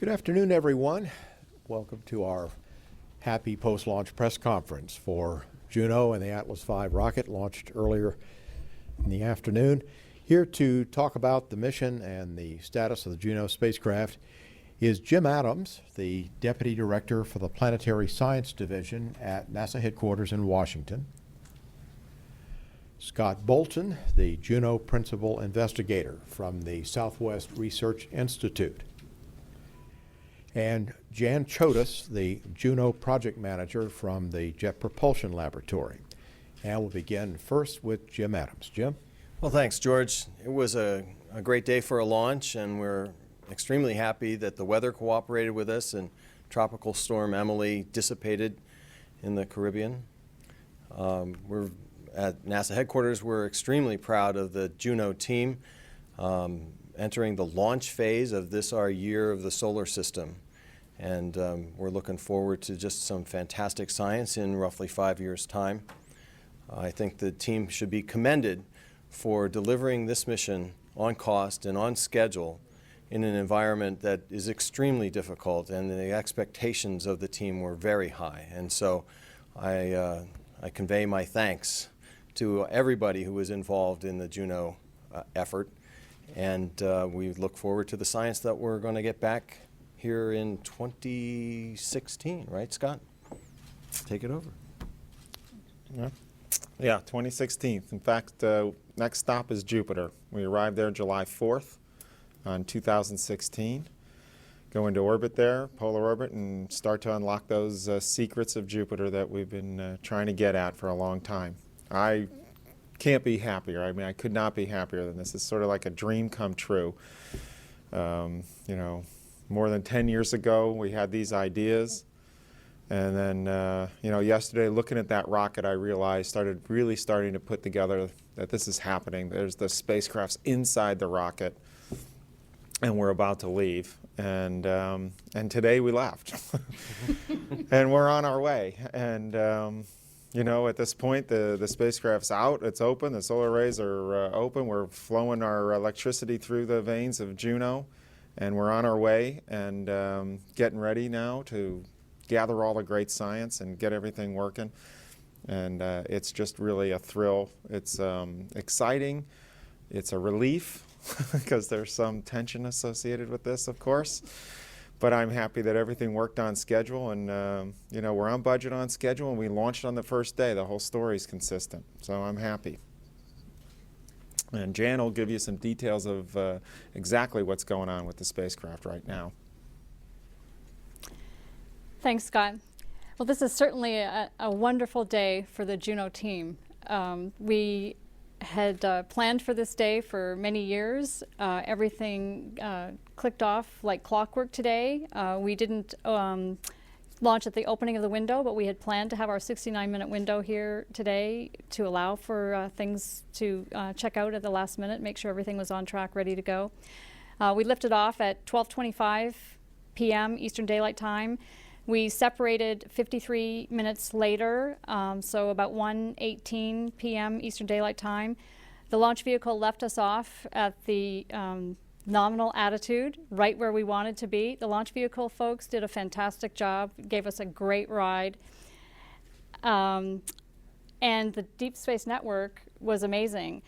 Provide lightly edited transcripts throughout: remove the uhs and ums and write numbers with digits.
Good afternoon, everyone. Welcome to our happy post-launch press conference for Juno and the Atlas V rocket, launched earlier in the afternoon. Here to talk about the mission and the status of the Juno spacecraft is Jim Adams, the Deputy Director for the Planetary Science Division at NASA headquarters in Washington. Scott Bolton, the Juno Principal Investigator from the Southwest Research Institute. And Jan Chodas, the Juno Project Manager from the Jet Propulsion Laboratory. And we'll begin first with Jim Adams. Jim? Well, thanks, George. It was a great day for a launch, and we're extremely happy that the weather cooperated with us and Tropical Storm Emily dissipated in the Caribbean. We're at NASA headquarters. We're extremely proud of the Juno team entering the launch phase of this, our year of the solar system. And we're looking forward to just some fantastic science in roughly 5 years' time. I think the team should be commended for delivering this mission on cost and on schedule in an environment that is extremely difficult, and the expectations of the team were very high. And so I convey my thanks to everybody who was involved in the Juno effort. And we look forward to the science that we're going to get back here in 2016, right, Scott? Take it over. Yeah, 2016. In fact, next stop is Jupiter. We arrived there July 4th on 2016. Go into orbit there, polar orbit, and start to unlock those secrets of Jupiter that we've been trying to get at for a long time. I can't be happier. I mean, I could not be happier than this. It's sort of like a dream come true. You know, more than 10 years ago, we had these ideas. And then, you know, yesterday, looking at that rocket, I realized, really starting to put together that this is happening. There's the spacecrafts inside the rocket, and we're about to leave. And today we left. And we're on our way. And, you know, at this point, the spacecraft's out, it's open, the solar arrays are open, we're flowing our electricity through the veins of Juno, and we're on our way and getting ready now to gather all the great science and get everything working. And it's just really a thrill. It's exciting, it's a relief, because there's some tension associated with this, of course. But I'm happy that everything worked on schedule, and you know, we're on budget, on schedule, and we launched on the first day. The whole story's consistent, so I'm happy. And Jan will give you some details of exactly what's going on with the spacecraft right now. Thanks, Scott. Well, this is certainly a wonderful day for the Juno team. We had planned for this day for many years. Everything clicked off like clockwork today. We didn't launch at the opening of the window, but we had planned to have our 69-minute window here today to allow for things to check out at the last minute, make sure everything was on track, ready to go. We lifted off at 12:25 p.m. Eastern Daylight Time. We separated 53 minutes later, so about 1:18 p.m. Eastern Daylight Time. The launch vehicle left us off at the nominal attitude, right where we wanted to be. The launch vehicle folks did a fantastic job, gave us a great ride. And the Deep Space Network was amazing.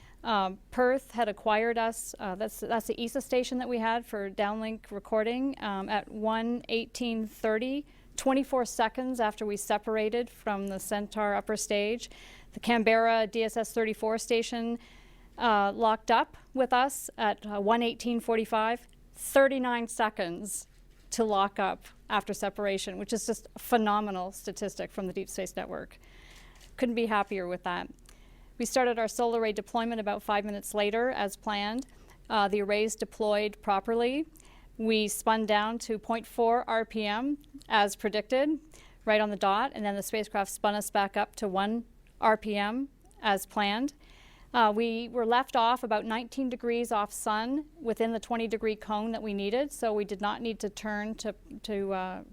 Perth had acquired us. That's the ESA station that we had for downlink recording at 1:18:30. 24 seconds after we separated from the Centaur upper stage. The Canberra DSS-34 station locked up with us at 1:18:45, 39 seconds to lock up after separation, which is just a phenomenal statistic from the Deep Space Network. Couldn't be happier with that. We started our solar array deployment about 5 minutes later as planned. The arrays deployed properly. We spun down to 0.4 RPM as predicted, right on the dot, and then the spacecraft spun us back up to 1 RPM as planned. We were left off about 19 degrees off sun within the 20-degree cone that we needed, so we did not need to turn to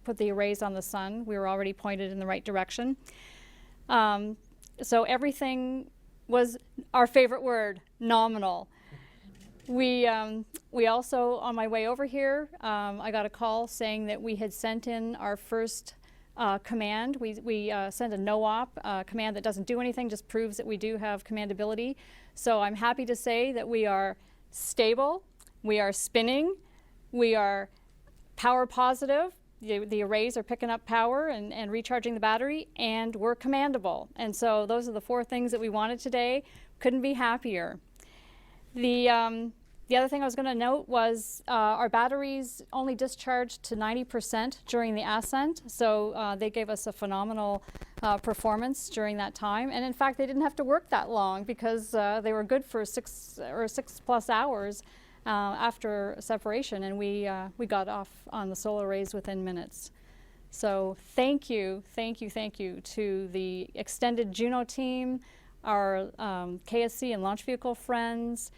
put the arrays on the sun. We were already pointed in the right direction. So everything was, our favorite word, nominal. We also, on my way over here, I got a call saying that we had sent in our first command. We sent a no-op command that doesn't do anything, just proves that we do have commandability. So I'm happy to say that we are stable, we are spinning, we are power positive. The arrays are picking up power and recharging the battery, and we're commandable. And so those are the 4 things that we wanted today. Couldn't be happier. The other thing I was going to note was our batteries only discharged to 90% during the ascent, so they gave us a phenomenal performance during that time. And in fact, they didn't have to work that long because they were good for 6 plus hours after separation, and we got off on the solar arrays within minutes. So thank you to the extended Juno team, our KSC and launch vehicle friends,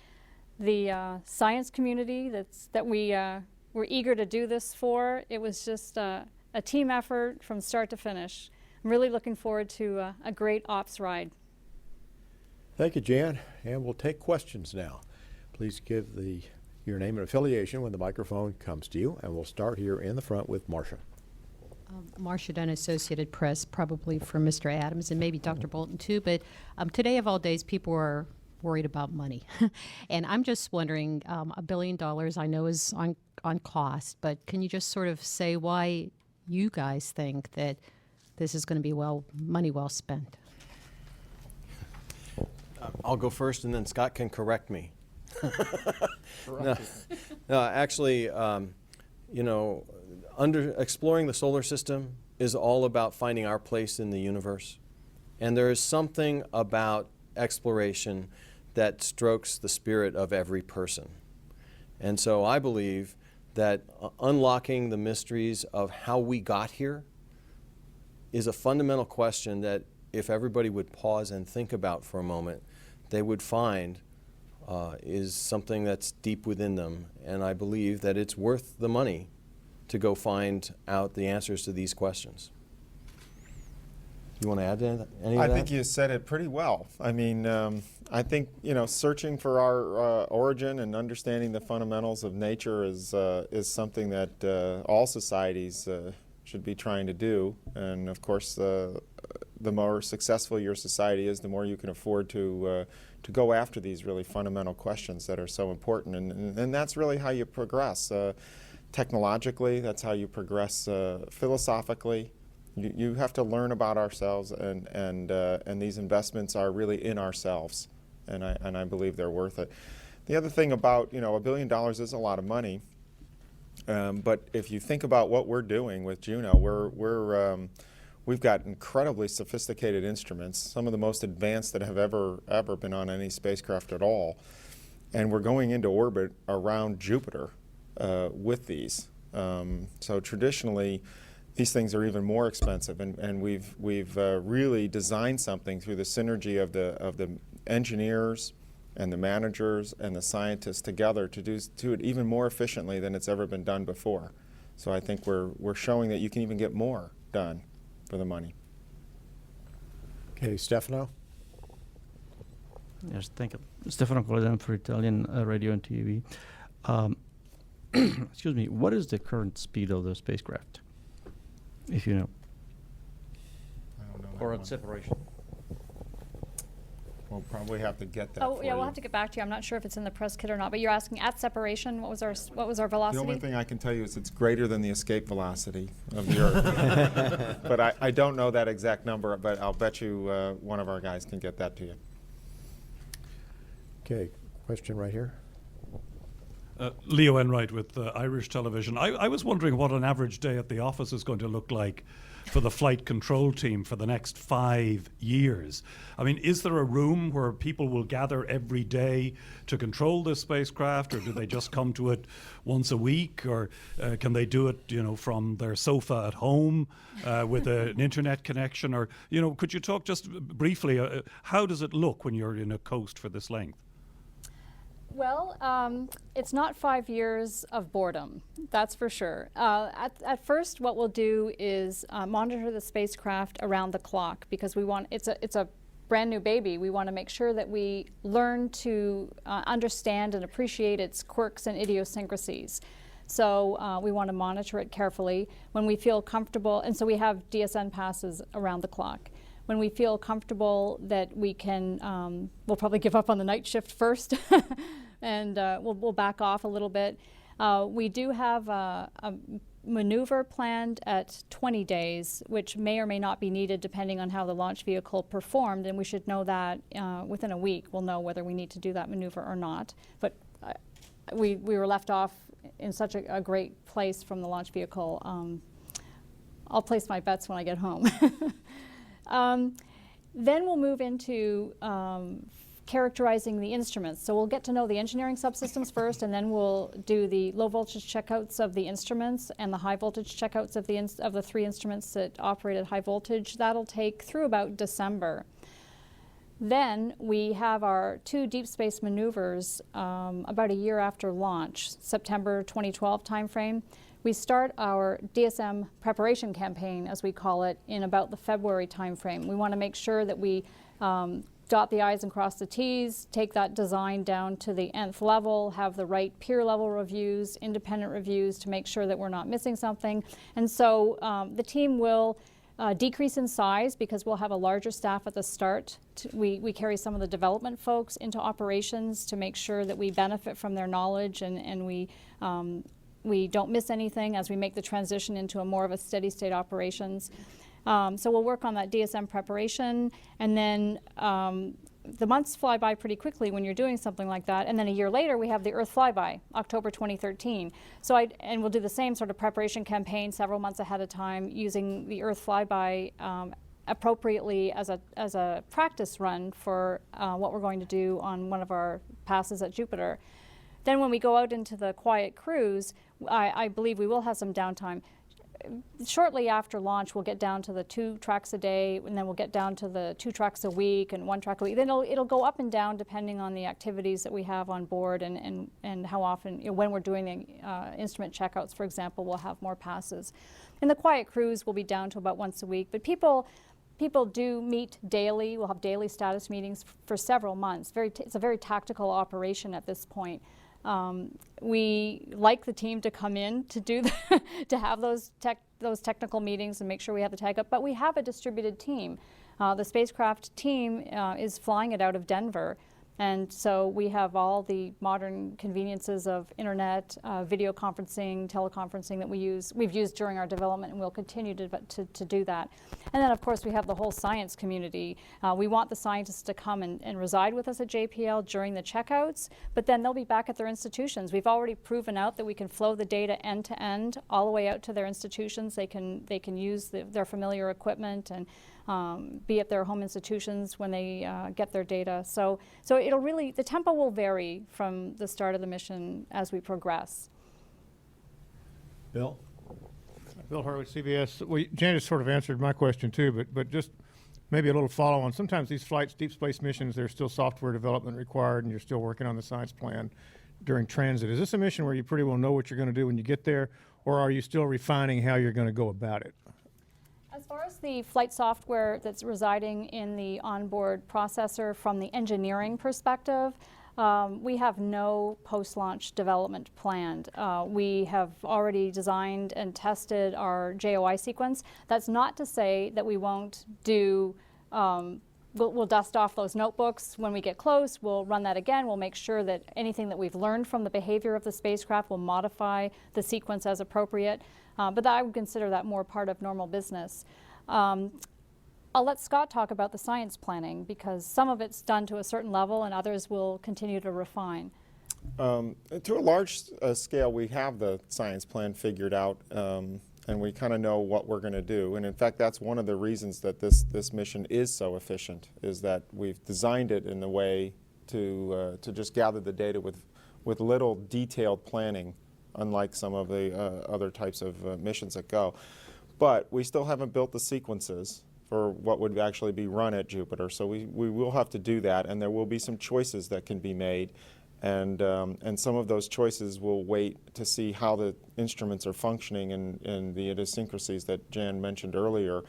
the science community that we were eager to do this for. It was just a team effort from start to finish. I'm really looking forward to a great ops ride. Thank you, Jan. And we'll take questions now. Please give your name and affiliation when the microphone comes to you, and we'll start here in the front with Marcia. Marcia Dunn, Associated Press, probably for Mr. Adams and maybe Dr. Bolton too, but today of all days, people are worried about money. And I'm just wondering, $1 billion I know is on cost, but can you just sort of say why you guys think that this is going to be money well spent? I'll go first, and then Scott can correct me. No, actually, exploring the solar system is all about finding our place in the universe. And there is something about exploration that strokes the spirit of every person. And so I believe that unlocking the mysteries of how we got here is a fundamental question that if everybody would pause and think about for a moment, they would find is something that's deep within them. And I believe that it's worth the money to go find out the answers to these questions. You want to add to any of that? I think you said it pretty well. I mean, I think, searching for our origin and understanding the fundamentals of nature is something that all societies should be trying to do. And of course, the more successful your society is, the more you can afford to go after these really fundamental questions that are so important. And that's really how you progress. Technologically, that's how you progress philosophically. You have to learn about ourselves, and these investments are really in ourselves, and I believe they're worth it. The other thing about, $1 billion is a lot of money, but if you think about what we're doing with Juno, we've got incredibly sophisticated instruments, some of the most advanced that have ever been on any spacecraft at all, and we're going into orbit around Jupiter with these. So traditionally, these things are even more expensive, and we've really designed something through the synergy of the engineers and the managers and the scientists together to do it even more efficiently than it's ever been done before. So I think we're showing that you can even get more done for the money. Okay, Stefano. Yes, thank you. Stefano Colodano for Italian radio and TV. Excuse me, what is the current speed of the spacecraft, if you know? I don't know. Or at separation? We'll probably have to get that. Oh, yeah, we'll have to get back to you. I'm not sure if it's in the press kit or not, but you're asking at separation, what was our velocity? The only thing I can tell you is it's greater than the escape velocity of the Earth. But I don't know that exact number, but I'll bet you one of our guys can get that to you. Okay, question right here. Leo Enright with Irish Television. I was wondering what an average day at the office is going to look like for the flight control team for the next 5 years. I mean, is there a room where people will gather every day to control this spacecraft, or do they just come to it once a week, or can they do it, from their sofa at home with an internet connection? Or, could you talk just briefly, how does it look when you're in a coast for this length? Well, it's not 5 years of boredom, that's for sure. At first, what we'll do is monitor the spacecraft around the clock, because we want it's a brand new baby. We want to make sure that we learn to understand and appreciate its quirks and idiosyncrasies. So we want to monitor it carefully. When we feel comfortable, and so we have DSN passes around the clock. When we feel comfortable that we can, we'll probably give up on the night shift first, and we'll back off a little bit. We do have a maneuver planned at 20 days, which may or may not be needed depending on how the launch vehicle performed, and we should know that within a week. We'll know whether we need to do that maneuver or not. But we were left off in such a great place from the launch vehicle. I'll place my bets when I get home. Then we'll move into characterizing the instruments. So we'll get to know the engineering subsystems first, and then we'll do the low voltage checkouts of the instruments and the high voltage checkouts of the 3 instruments that operate at high voltage. That'll take through about December. Then we have our 2 deep space maneuvers about a year after launch, September 2012 timeframe. We start our DSM preparation campaign, as we call it, in about the February timeframe. We want to make sure that we dot the I's and cross the T's, take that design down to the nth level, have the right peer level reviews, independent reviews to make sure that we're not missing something. And so the team will decrease in size because we'll have a larger staff at the start. We carry some of the development folks into operations to make sure that we benefit from their knowledge and we don't miss anything as we make the transition into a more of a steady state operations. So we'll work on that DSM preparation, and then the months fly by pretty quickly when you're doing something like that. And then a year later, we have the Earth flyby, October 2013. And we'll do the same sort of preparation campaign several months ahead of time, using the Earth flyby appropriately as a practice run for what we're going to do on one of our passes at Jupiter. Then when we go out into the quiet cruise, I believe we will have some downtime. Shortly after launch, we'll get down to the 2 tracks a day, and then we'll get down to the 2 tracks a week and 1 track a week. Then it'll go up and down depending on the activities that we have on board and how often, when we're doing the instrument checkouts, for example, we'll have more passes. In the quiet cruise, we'll be down to about once a week, but people do meet daily. We'll have daily status meetings for several months. It's a very tactical operation at this point. We like the team to come in to do to have those technical meetings and make sure we have the tag up, but we have a distributed team. The spacecraft team is flying it out of Denver, and so we have all the modern conveniences of internet, video conferencing, teleconferencing that we've used during our development, and we'll continue to do that. And then of course we have the whole science community. We want the scientists to come and reside with us at JPL during the checkouts, but then they'll be back at their institutions. We've already proven out that we can flow the data end to end all the way out to their institutions. They can use their familiar equipment and be at their home institutions when they get their data. So it'll really, the tempo will vary from the start of the mission as we progress. Bill? Bill Horowitz, CBS. Well, Janice sort of answered my question too, but just maybe a little follow on. Sometimes these flights, deep space missions, there's still software development required and you're still working on the science plan during transit. Is this a mission where you pretty well know what you're going to do when you get there, or are you still refining how you're going to go about it? As far as the flight software that's residing in the onboard processor from the engineering perspective, we have no post-launch development planned. We have already designed and tested our JOI sequence. That's not to say that we won't do, we'll dust off those notebooks when we get close. We'll run that again. We'll make sure that anything that we've learned from the behavior of the spacecraft will modify the sequence as appropriate. But I would consider that more part of normal business. I'll let Scott talk about the science planning because some of it's done to a certain level and others will continue to refine. To a large scale, we have the science plan figured out, and we kind of know what we're going to do. And in fact, that's one of the reasons that this mission is so efficient, is that we've designed it in a way to just gather the data with little detailed planning, unlike some of the other types of missions that go. But we still haven't built the sequences for what would actually be run at Jupiter, so we will have to do that, and there will be some choices that can be made, and some of those choices will wait to see how the instruments are functioning and the idiosyncrasies that Jan mentioned earlier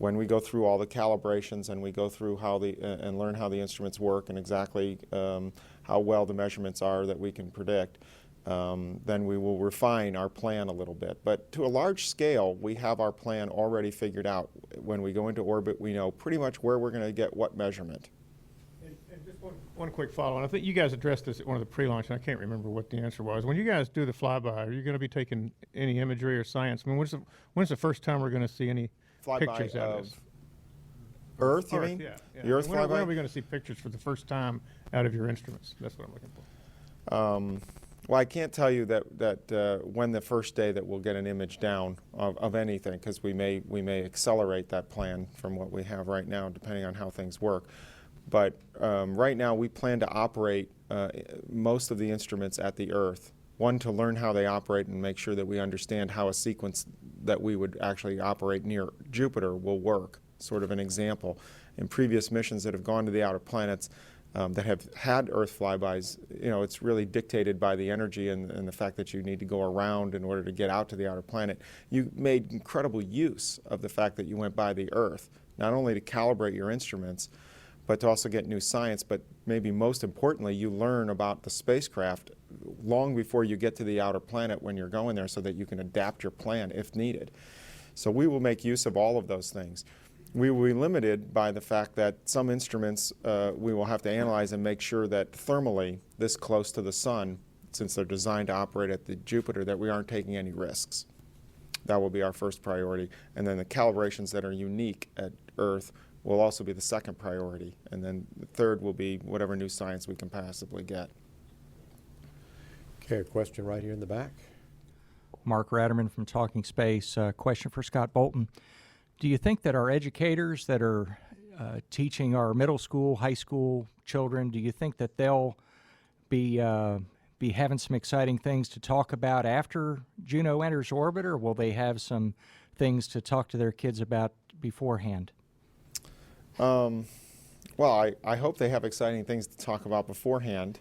when we go through all the calibrations and we go through how and learn how the instruments work and exactly how well the measurements are that we can predict, then we will refine our plan a little bit. But to a large scale, we have our plan already figured out. When we go into orbit, we know pretty much where we're going to get what measurement. And just one quick follow-on. I think you guys addressed this at one of the pre-launch, and I can't remember what the answer was. When you guys do the flyby, are you going to be taking any imagery or science? I mean, when's the first time we're going to see any pictures out of this? Earth, you mean? Yeah. The Earth when flyby? are we going to see pictures for the first time out of your instruments? That's what I'm looking for. Well, I can't tell you that when the first day that we'll get an image down of anything, because we may accelerate that plan from what we have right now, depending on how things work. But right now, we plan to operate most of the instruments at the Earth. One, to learn how they operate and make sure that we understand how a sequence that we would actually operate near Jupiter will work. Sort of an example. In previous missions that have gone to the outer planets, that have had Earth flybys, it's really dictated by the energy and the fact that you need to go around in order to get out to the outer planet. You made incredible use of the fact that you went by the Earth, not only to calibrate your instruments, but to also get new science, but maybe most importantly, you learn about the spacecraft long before you get to the outer planet when you're going there so that you can adapt your plan if needed. So we will make use of all of those things. We will be limited by the fact that some instruments we will have to analyze and make sure that thermally, this close to the sun, since they're designed to operate at the Jupiter, that we aren't taking any risks. That will be our first priority. And then the calibrations that are unique at Earth will also be the second priority. And then the third will be whatever new science we can possibly get. Okay, a question right here in the back. Mark Ratterman from Talking Space. Question for Scott Bolton. Do you think that our educators that are teaching our middle school, high school children, do you think that they'll be having some exciting things to talk about after Juno enters orbit, or will they have some things to talk to their kids about beforehand? Well, I hope they have exciting things to talk about beforehand,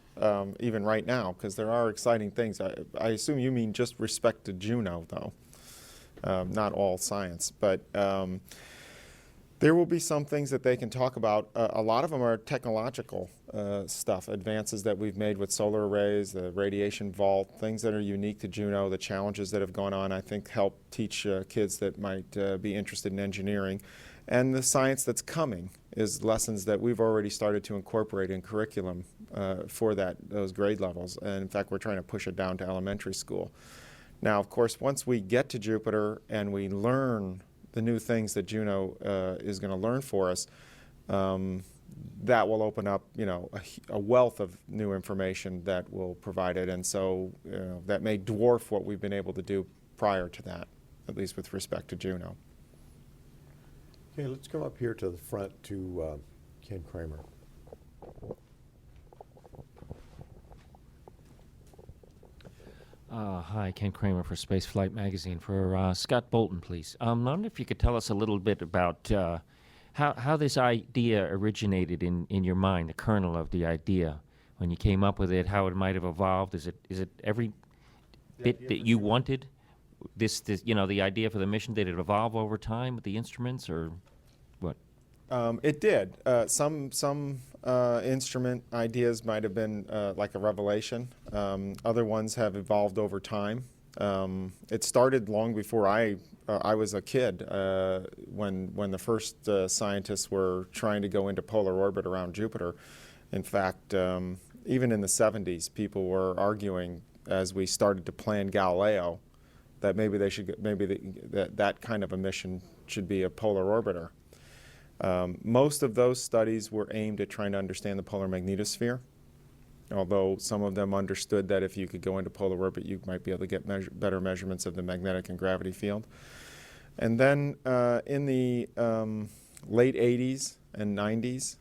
even right now, because there are exciting things. I assume you mean just respect to Juno, though. Not all science, but there will be some things that they can talk about. A lot of them are technological stuff, advances that we've made with solar arrays, the radiation vault, things that are unique to Juno, the challenges that have gone on, I think help teach kids that might be interested in engineering. And the science that's coming is lessons that we've already started to incorporate in curriculum for those grade levels. And in fact, we're trying to push it down to elementary school. Now, of course, once we get to Jupiter and we learn the new things that Juno is going to learn for us, that will open up, a wealth of new information that will provide it. And so that may dwarf what we've been able to do prior to that, at least with respect to Juno. Okay, let's come up here to the front to Ken Kramer. Hi, Ken Kramer for Spaceflight Magazine. For Scott Bolton, please. I wonder if you could tell us a little bit about how this idea originated in your mind, the kernel of the idea, when you came up with it, how it might have evolved. Is it every bit that you wanted? This the idea for the mission, did it evolve over time with the instruments, or what? It did. Some instrument ideas might have been like a revelation. Other ones have evolved over time. It started long before I was a kid when the first scientists were trying to go into polar orbit around Jupiter. In fact, even in the 70s, people were arguing as we started to plan Galileo that maybe that kind of a mission should be a polar orbiter. Most of those studies were aimed at trying to understand the polar magnetosphere, although some of them understood that if you could go into polar orbit, you might be able to get better measurements of the magnetic and gravity field. And then in the late 80s and 90s,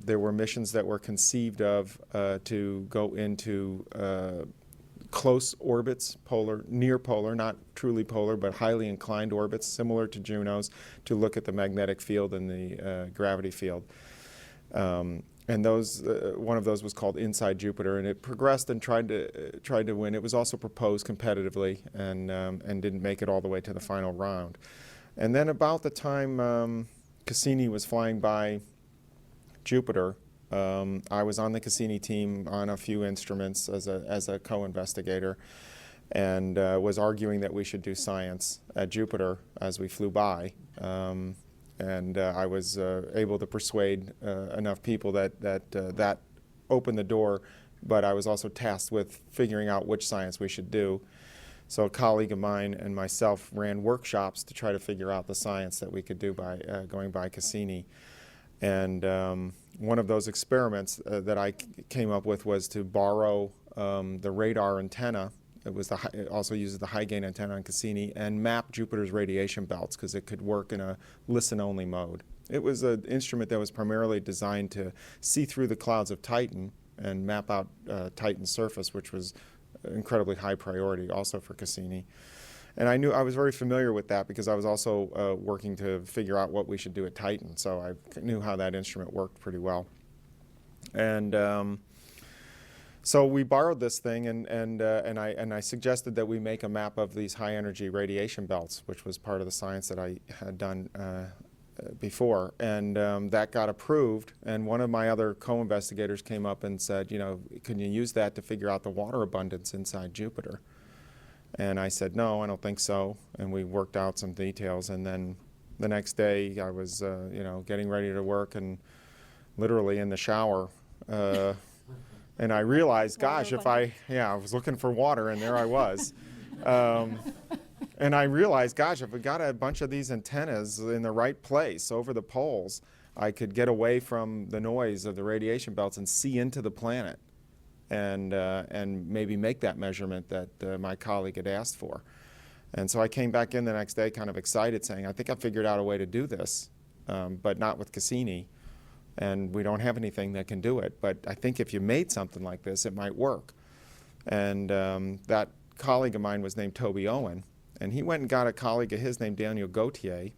there were missions that were conceived of to go into close orbits, near polar, not truly polar, but highly inclined orbits, similar to Juno's, to look at the magnetic field and the gravity field. And those, one of those was called Inside Jupiter, and it progressed and tried to win. It was also proposed competitively and didn't make it all the way to the final round. And then about the time Cassini was flying by Jupiter, I was on the Cassini team on a few instruments as a co-investigator, and was arguing that we should do science at Jupiter as we flew by. And I was able to persuade enough people that opened the door, but I was also tasked with figuring out which science we should do. So a colleague of mine and myself ran workshops to try to figure out the science that we could do by going by Cassini. And one of those experiments that I came up with was to borrow the radar antenna. It also uses the high gain antenna on Cassini, and map Jupiter's radiation belts because it could work in a listen-only mode. It was an instrument that was primarily designed to see through the clouds of Titan and map out Titan's surface, which was incredibly high priority also for Cassini. And I was very familiar with that because I was also working to figure out what we should do at Titan, so I knew how that instrument worked pretty well. And so we borrowed this thing, and I suggested that we make a map of these high-energy radiation belts, which was part of the science that I had done before. And that got approved, and one of my other co-investigators came up and said, you know, can you use that to figure out the water abundance inside Jupiter? And I said, no, I don't think so. And we worked out some details, and then the next day I was, you know, getting ready to work and literally in the shower. And I realized, gosh, I was looking for water, and there I was. And I realized, gosh, if we got a bunch of these antennas in the right place over the poles, I could get away from the noise of the radiation belts and see into the planet, and maybe make that measurement that my colleague had asked for. And so I came back in the next day kind of excited, saying, I think I figured out a way to do this, but not with Cassini. And we don't have anything that can do it. But I think if you made something like this, it might work. And that colleague of mine was named Toby Owen. And he went and got a colleague of his named Daniel Gautier.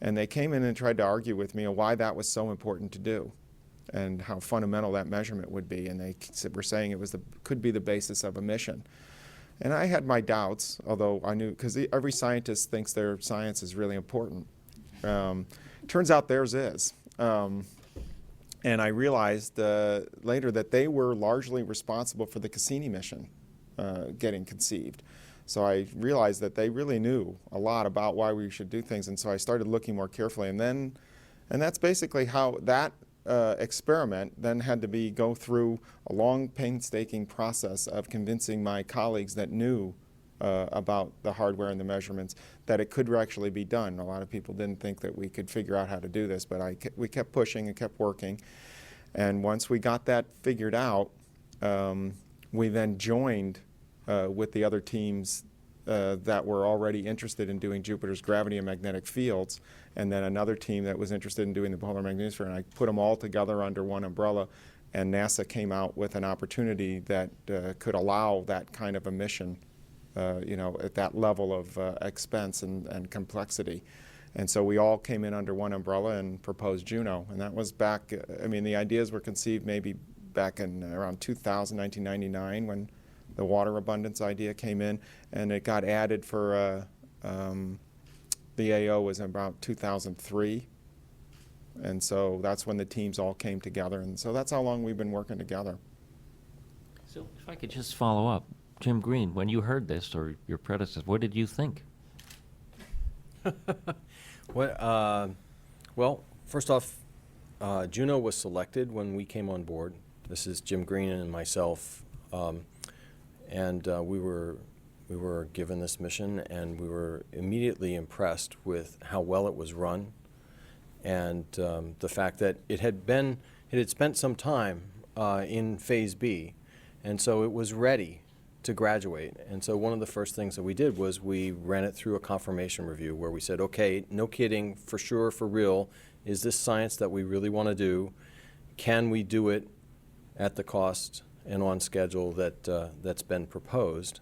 And they came in and tried to argue with me on why that was so important to do and how fundamental that measurement would be. And they were saying it could be the basis of a mission. And I had my doubts, although I knew, because every scientist thinks their science is really important. Turns out theirs is. And I realized later that they were largely responsible for the Cassini mission getting conceived. So I realized that they really knew a lot about why we should do things, and so I started looking more carefully. And that's basically how that experiment then had to go through a long, painstaking process of convincing my colleagues that knew about the hardware and the measurements that it could actually be done. A lot of people didn't think that we could figure out how to do this, but we kept pushing and kept working. And once we got that figured out, we then joined with the other teams that were already interested in doing Jupiter's gravity and magnetic fields, and then another team that was interested in doing the polar magnetosphere, and I put them all together under one umbrella, and NASA came out with an opportunity that could allow that kind of a mission, at that level of expense and complexity. And so we all came in under one umbrella and proposed Juno, and that was back, the ideas were conceived maybe back in around 1999, when the water abundance idea came in, and it got added for the AO was about 2003, and so that's when the teams all came together, and so that's how long we've been working together. So if I could just follow up, Jim Green, when you heard this, or your predecessor, what did you think? Well, first off, Juno was selected when we came on board. This is Jim Green and myself, and we were given this mission, and we were immediately impressed with how well it was run, and the fact that it had spent some time in Phase B, and so it was ready to graduate. And so one of the first things that we did was we ran it through a confirmation review where we said, okay, no kidding, for sure, for real, is this science that we really want to do? Can we do it at the cost and on schedule that's been proposed,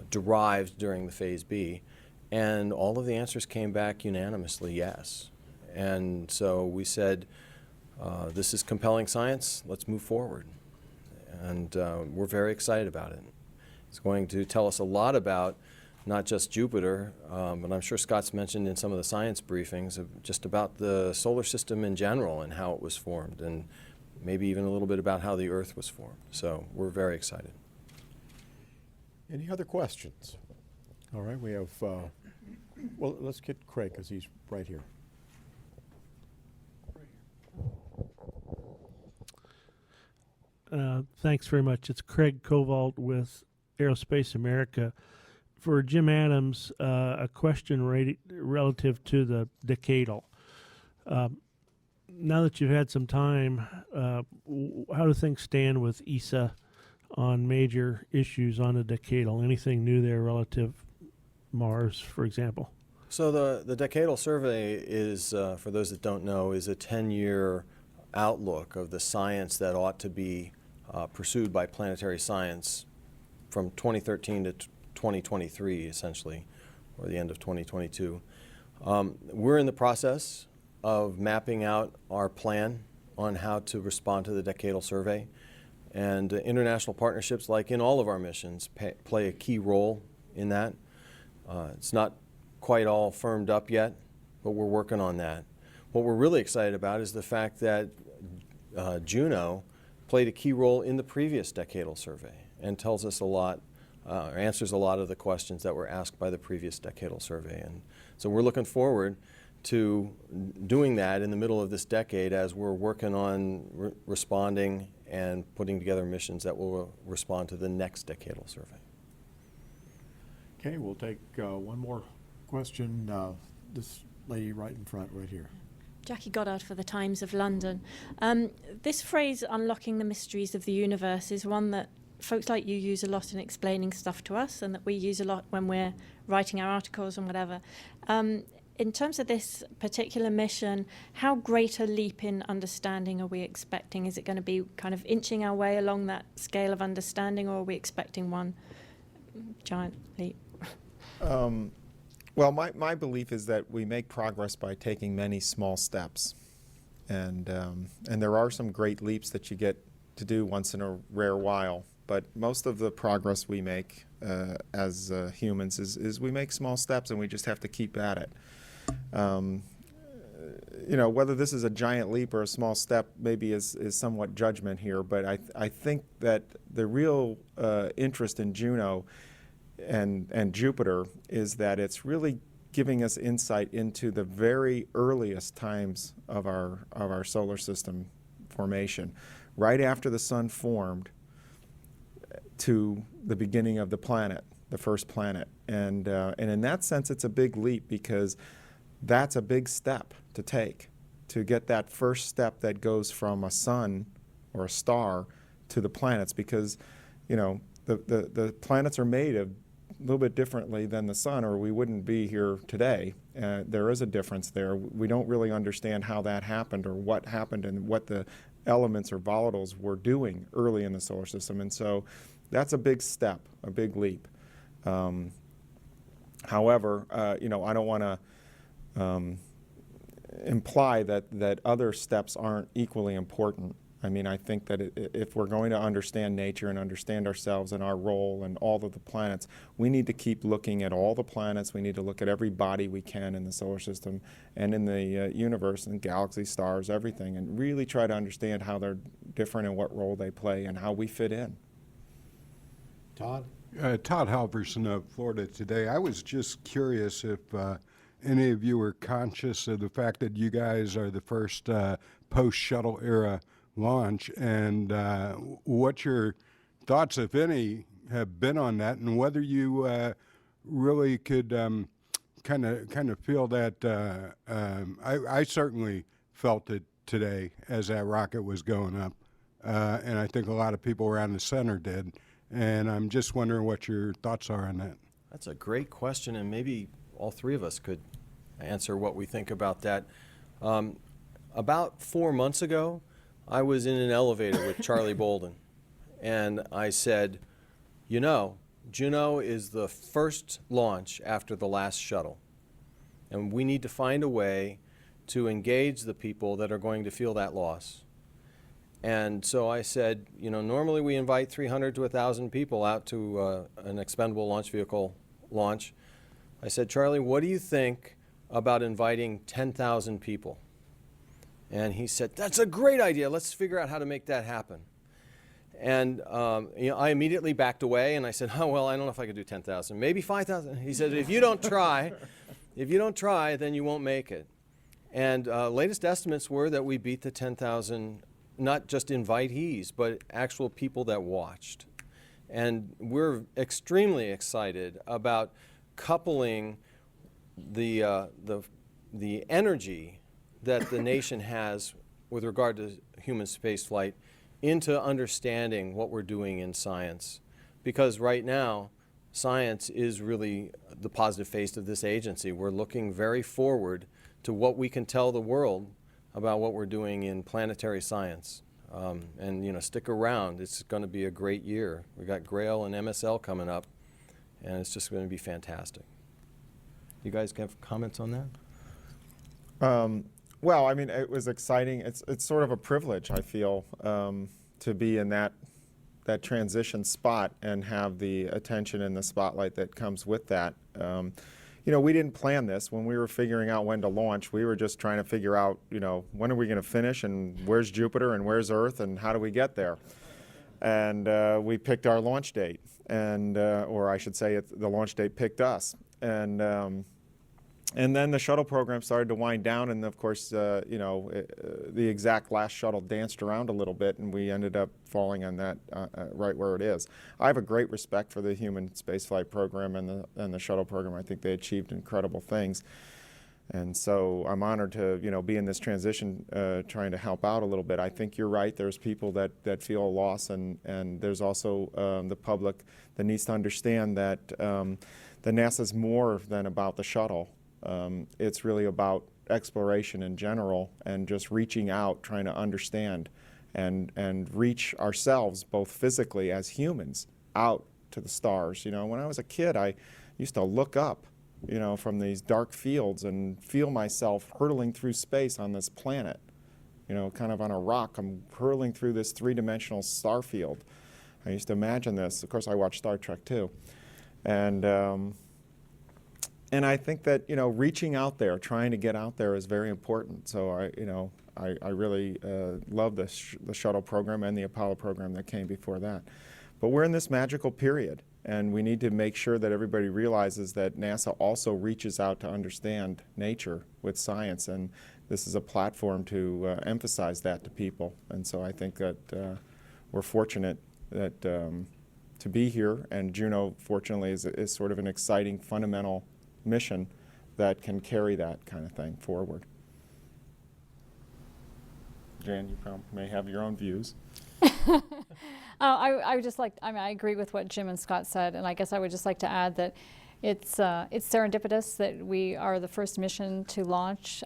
derived during the Phase B? And all of the answers came back unanimously yes. And so we said, this is compelling science, let's move forward. And we're very excited about it. It's going to tell us a lot about not just Jupiter, but I'm sure Scott's mentioned in some of the science briefings of just about the solar system in general and how it was formed, and maybe even a little bit about how the Earth was formed. So we're very excited. Any other questions? All right, we have, well, let's get Craig, because he's right here. Thanks very much. It's Craig Kovalt with Aerospace America. For Jim Adams, a question relative to the decadal. Now that you've had some time, how do things stand with ESA on major issues on the decadal? Anything new there relative Mars, for example? So the decadal survey is, for those that don't know, is a 10-year outlook of the science that ought to be pursued by planetary science from 2013 to 2023, essentially, or the end of 2022. We're in the process of mapping out our plan on how to respond to the decadal survey. And international partnerships, like in all of our missions, play a key role in that. It's not quite all firmed up yet, but we're working on that. What we're really excited about is the fact that Juno played a key role in the previous decadal survey and tells us a lot, or answers a lot of the questions that were asked by the previous decadal survey. And so we're looking forward to doing that in the middle of this decade as we're working on responding and putting together missions that will respond to the next decadal survey. Okay, we'll take one more question. This lady right in front, right here. Jackie Goddard for the Times of London. This phrase, unlocking the mysteries of the universe, is one that folks like you use a lot in explaining stuff to us, and that we use a lot when we're writing our articles and whatever. In terms of this particular mission, how great a leap in understanding are we expecting? Is it going to be kind of inching our way along that scale of understanding, or are we expecting one giant leap? Well, my belief is that we make progress by taking many small steps. And there are some great leaps that you get to do once in a rare while. But most of the progress we make as humans is we make small steps, and we just have to keep at it. You know, whether this is a giant leap or a small step maybe is somewhat judgment here, but I think that the real interest in Juno and Jupiter is that it's really giving us insight into the very earliest times of our solar system formation, right after the sun formed to the beginning of the planet, the first planet. And in that sense, it's a big leap, because that's a big step to take, to get that first step that goes from a sun or a star to the planets, because, you know, the planets are made of a little bit differently than the sun, or we wouldn't be here today. There is a difference there. We don't really understand how that happened, or what happened, and what the elements or volatiles were doing early in the solar system. And so that's a big step, a big leap. However, you know, I don't want to imply that other steps aren't equally important. I mean, I think that if we're going to understand nature and understand ourselves and our role and all of the planets, we need to keep looking at all the planets. We need to look at every body we can in the solar system and in the universe, and galaxies, stars, everything, and really try to understand how they're different and what role they play and how we fit in. Todd? Todd Halverson of Florida Today. I was just curious if any of you were conscious of the fact that you guys are the first post-shuttle era launch, and what your thoughts, if any, have been on that, and whether you really could kind of feel that. I certainly felt it today as that rocket was going up, and I think a lot of people around the center did. And I'm just wondering what your thoughts are on that. That's a great question, and maybe all three of us could answer what we think about that. About 4 months ago, I was in an elevator with Charlie Bolden, and I said, you know, Juno is the first launch after the last shuttle, and we need to find a way to engage the people that are going to feel that loss. And so I said, you know, normally we invite 300 to 1,000 people out to an expendable launch vehicle launch, I said, Charlie, what do you think about inviting 10,000 people? And he said, that's a great idea. Let's figure out how to make that happen. And I immediately backed away, and I said, oh, well, I don't know if I could do 10,000, maybe 5,000. He said, if you don't try, then you won't make it. And latest estimates were that we beat the 10,000, not just invitees, but actual people that watched. And we're extremely excited about coupling the energy that the nation has with regard to human spaceflight into understanding what we're doing in science. Because right now, science is really the positive face of this agency. We're looking very forward to what we can tell the world about what we're doing in planetary science. And stick around. It's going to be a great year. We've got GRAIL and MSL coming up, and it's just going to be fantastic. You guys have comments on that? Well, I mean, it was exciting. It's sort of a privilege, I feel, to be in that transition spot and have the attention and the spotlight that comes with that. We didn't plan this. When we were figuring out when to launch, we were just trying to figure out, when are we going to finish, and where's Jupiter, and where's Earth, and how do we get there? And we picked our launch date, and or I should say, the launch date picked us. And then the shuttle program started to wind down, and of course, the exact last shuttle danced around a little bit, and we ended up falling on that right where it is. I have a great respect for the human spaceflight program and the shuttle program. I think they achieved incredible things, and so I'm honored to be in this transition, trying to help out a little bit. I think you're right. There's people that feel a loss, and there's also the public that needs to understand that the NASA's more than about the shuttle. It's really about exploration in general and just reaching out, trying to understand and reach ourselves, both physically as humans, out to the stars. When I was a kid, I used to look up, from these dark fields and feel myself hurtling through space on this planet, kind of on a rock. I'm hurtling through this three-dimensional star field. I used to imagine this. Of course, I watched Star Trek too. And I think that reaching out there, trying to get out there, is very important. So I really love the shuttle program and the Apollo program that came before that. But we're in this magical period, and we need to make sure that everybody realizes that NASA also reaches out to understand nature with science, and this is a platform to emphasize that to people. And so I think that we're fortunate that to be here, and Juno, fortunately, is sort of an exciting, fundamental mission that can carry that kind of thing forward. Jan, you probably may have your own views. I would just I agree with what Jim and Scott said, and I guess I would just like to add that it's serendipitous that we are the first mission to launch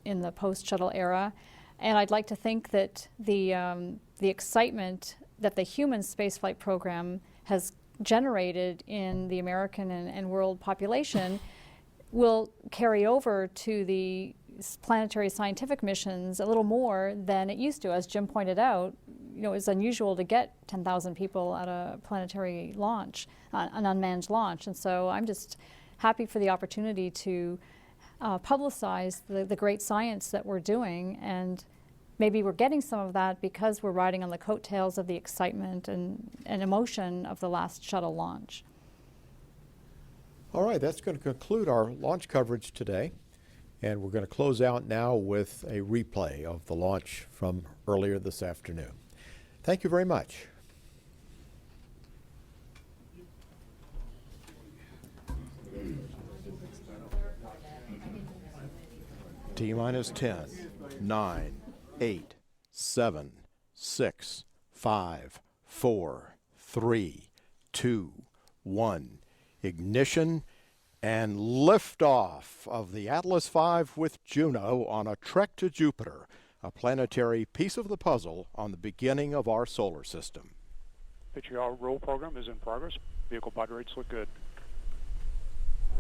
in the post-shuttle era, and I'd like to think that the excitement that the human spaceflight program has generated in the American and world population will carry over to the planetary scientific missions a little more than it used to. As Jim pointed out, it's unusual to get 10,000 people at a planetary launch, an unmanned launch. And so I'm just happy for the opportunity to publicize the great science that we're doing, and maybe we're getting some of that because we're riding on the coattails of the excitement and emotion of the last shuttle launch. All right, that's going to conclude our launch coverage today. And we're going to close out now with a replay of the launch from earlier this afternoon. Thank you very much. T-minus 10, 9, 8, 7, 6, 5, 4, 3, 2, 1. Ignition and liftoff of the Atlas V with Juno on a trek to Jupiter, a planetary piece of the puzzle on the beginning of our solar system. Pitch roll program is in progress. Vehicle body rates look good.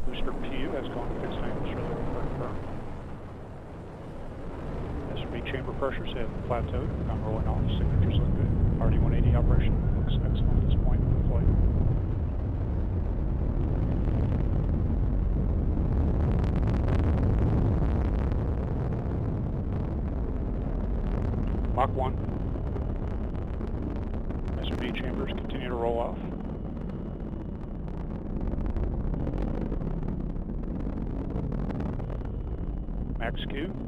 Booster PU has gone to fixed angle, show the confirmed. SRB chamber pressures have plateaued. I'm rolling off. Signatures look good. RD-180 operation looks excellent at this point in the flight. Mach 1. SRB chambers continue to roll off. Max Q.